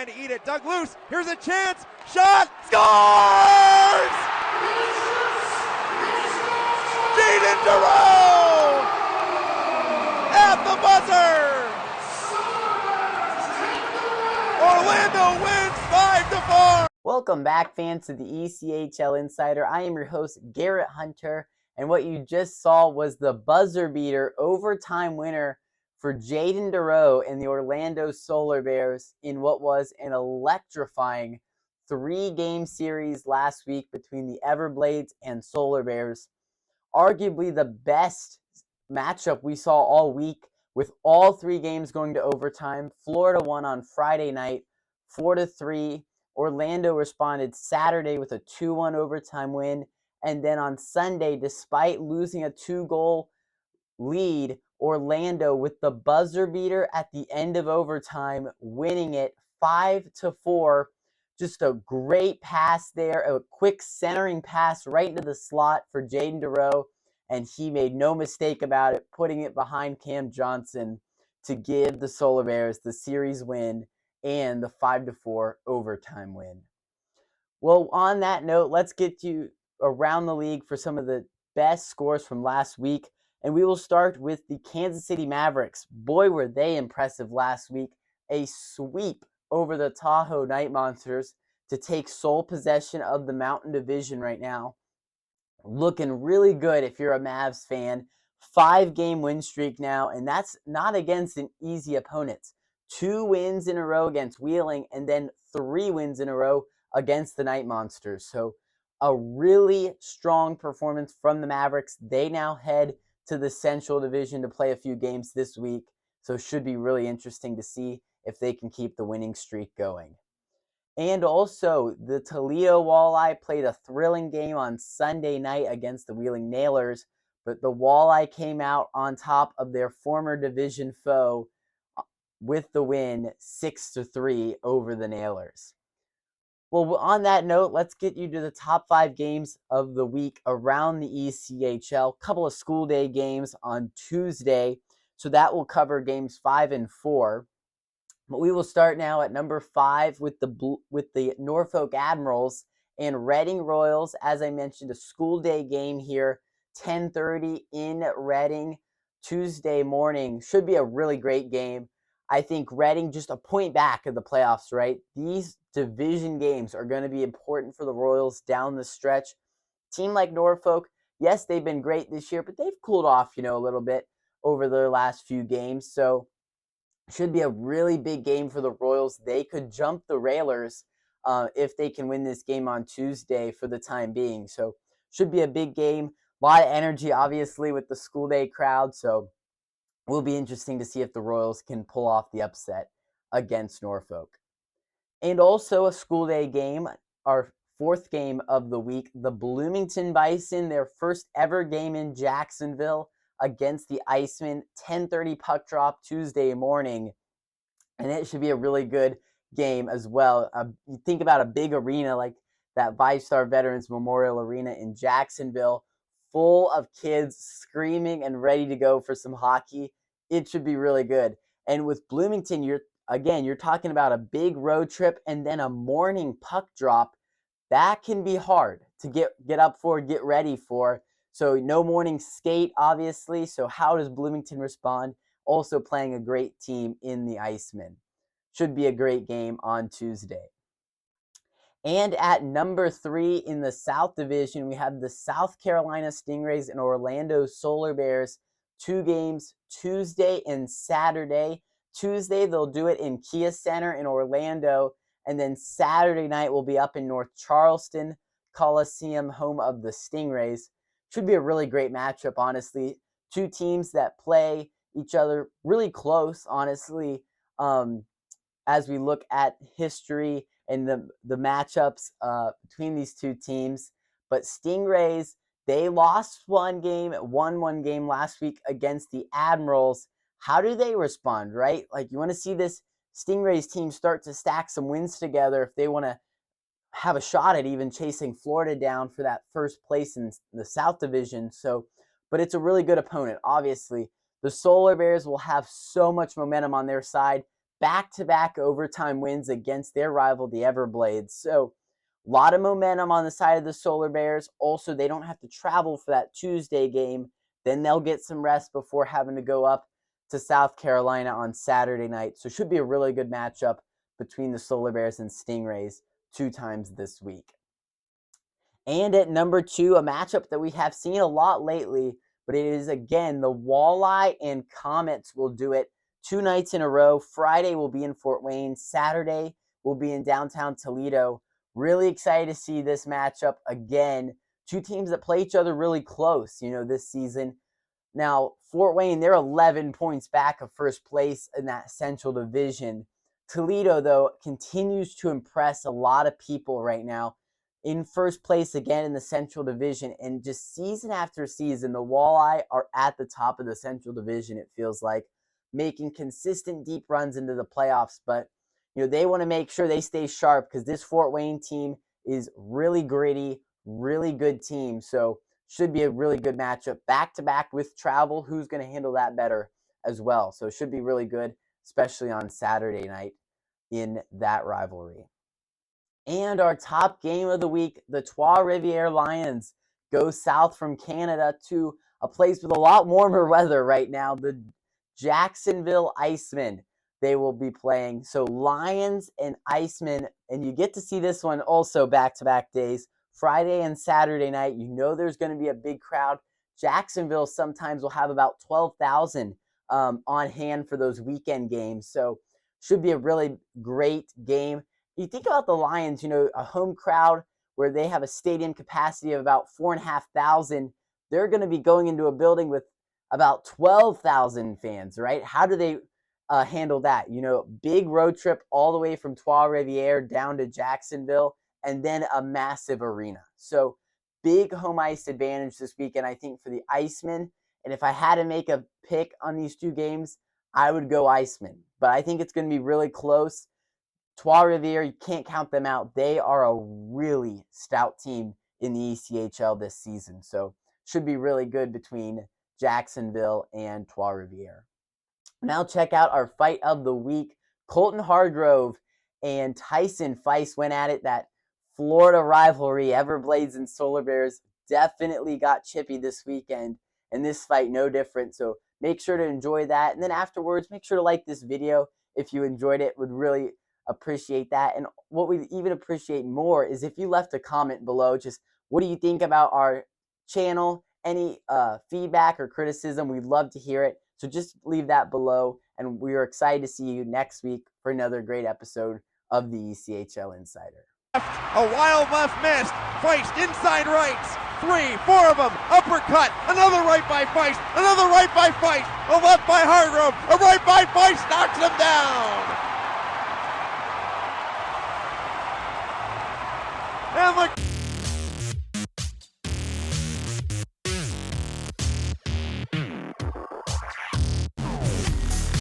trying to eat it. Dug loose. Here's a chance. Shot. Scores! Jaden Deroe at the buzzer. Orlando wins 5-4. Welcome back, fans, to the ECHL Insider. I am your host, Garrett Hunter, and what you just saw was the buzzer beater overtime winner for Jaden Deroe and the Orlando Solar Bears in what was an electrifying 3-game series last week between the Everblades and Solar Bears. Arguably the best matchup we saw all week, with all 3 games going to overtime. Florida won on Friday night 4-3. Orlando responded Saturday with a 2-1 overtime win. And then on Sunday, despite losing a 2-goal lead, Orlando with the buzzer beater at the end of overtime, winning it 5-4. Just a great pass there, a quick centering pass right into the slot for Jaden Deroe, and he made no mistake about it, putting it behind Cam Johnson to give the Solar Bears the series win and the 5-4 overtime win. Well, on that note, let's get you around the league for some of the best scores from last week. And we will start with the Kansas City Mavericks. Boy, were they impressive last week. A sweep over the Tahoe Night Monsters to take sole possession of the Mountain Division right now. Looking really good if you're a Mavs fan. 5-game win streak now, and that's not against an easy opponent. 2 wins in a row against Wheeling, and then 3 wins in a row against the Night Monsters. So a really strong performance from the Mavericks. They now head to the Central Division to play a few games this week. So it should be really interesting to see if they can keep the winning streak going. And also, the Toledo Walleye played a thrilling game on Sunday night against the Wheeling Nailers, but the Walleye came out on top of their former division foe with the win 6-3 over the Nailers. Well, on that note, let's get you to the top 5 games of the week around the ECHL. A couple of school day games on Tuesday, so that will cover games 5 and 4. But we will start now at number 5 with the Norfolk Admirals and Reading Royals. As I mentioned, a school day game here, 10:30 in Reading, Tuesday morning. Should be a really great game. I think Reading just a point back of the playoffs, right? These division games are going to be important for the Royals down the stretch. Team like Norfolk, yes, they've been great this year, but they've cooled off, a little bit over their last few games. So should be a really big game for the Royals. They could jump the Railers if they can win this game on Tuesday for the time being. So should be a big game. A lot of energy, obviously, with the school day crowd. So it will be interesting to see if the Royals can pull off the upset against Norfolk. And also a school day game, our 4th game of the week, the Bloomington Bison, their first ever game in Jacksonville against the Icemen, 10:30 puck drop Tuesday morning. And it should be a really good game as well. You think about a big arena like that 5-Star Veterans Memorial Arena in Jacksonville, full of kids screaming and ready to go for some hockey. It should be really good. And with Bloomington, you're talking about a big road trip and then a morning puck drop. That can be hard to get up for, get ready for. So no morning skate, obviously. So how does Bloomington respond? Also playing a great team in the Icemen. Should be a great game on Tuesday. And at number 3 in the South Division, we have the South Carolina Stingrays and Orlando Solar Bears. 2 games, Tuesday and Saturday. Tuesday, they'll do it in Kia Center in Orlando. And then Saturday night will be up in North Charleston Coliseum, home of the Stingrays. Should be a really great matchup, honestly. 2 teams that play each other really close, honestly, as we look at history and the matchups between these 2 teams. But Stingrays, they lost one game last week against the Admirals. How do they respond, right? Like, you want to see this Stingrays team start to stack some wins together if they want to have a shot at even chasing Florida down for that first place in the South Division. So, but it's a really good opponent, obviously. The Solar Bears will have so much momentum on their side. back-to-back overtime wins against their rival, the Everblades. So a lot of momentum on the side of the Solar Bears. Also, they don't have to travel for that Tuesday game. Then they'll get some rest before having to go up to South Carolina on Saturday night. So it should be a really good matchup between the Solar Bears and Stingrays 2 times this week. And at number 2, a matchup that we have seen a lot lately, but it is, again, the Walleye and Comets will do it 2 nights in a row. Friday will be in Fort Wayne. Saturday will be in downtown Toledo. Really excited to see this matchup again. 2 teams that play each other really close, this season. Now, Fort Wayne, they're 11 points back of first place in that Central Division. Toledo, though, continues to impress a lot of people right now. In first place again in the Central Division, and just season after season, the Walleye are at the top of the Central Division, it feels like, making consistent deep runs into the playoffs. But, they want to make sure they stay sharp because this Fort Wayne team is really gritty, really good team. So should be a really good matchup. Back-to-back with travel, who's going to handle that better as well? So it should be really good, especially on Saturday night in that rivalry. And our top game of the week, the Trois-Rivières Lions go south from Canada to a place with a lot warmer weather right now, the Jacksonville Icemen. They will be playing. So Lions and Icemen, and you get to see this one also back-to-back days, Friday and Saturday night. There's going to be a big crowd. Jacksonville sometimes will have about 12,000 on hand for those weekend games. So should be a really great game. You think about the Lions, a home crowd where they have a stadium capacity of about 4,500. They're going to be going into a building with about 12,000 fans, right? How do they handle that? Big road trip all the way from Trois-Rivières down to Jacksonville, and then a massive arena. So big home ice advantage this weekend, I think, for the Icemen. And if I had to make a pick on these 2 games, I would go Icemen. But I think it's going to be really close. Trois-Rivières, you can't count them out. They are a really stout team in the ECHL this season. So should be really good between Jacksonville and Trois-Rivières. Now check out our fight of the week. Colton Hargrove and Tyson Feist went at it. That Florida rivalry, Everblades and Solar Bears, definitely got chippy this weekend. And this fight, no different. So make sure to enjoy that. And then afterwards, make sure to like this video if you enjoyed it. Would really appreciate that. And what we even appreciate more is if you left a comment below, just what do you think about our channel? Any feedback or criticism, we'd love to hear it. So just leave that below, and we are excited to see you next week for another great episode of the ECHL Insider. A wild left missed. Feist inside rights. 3, 4 of them. Uppercut. Another right by Feist. Another right by Feist. A left by Hargrove. A right by Feist knocks him down. And look.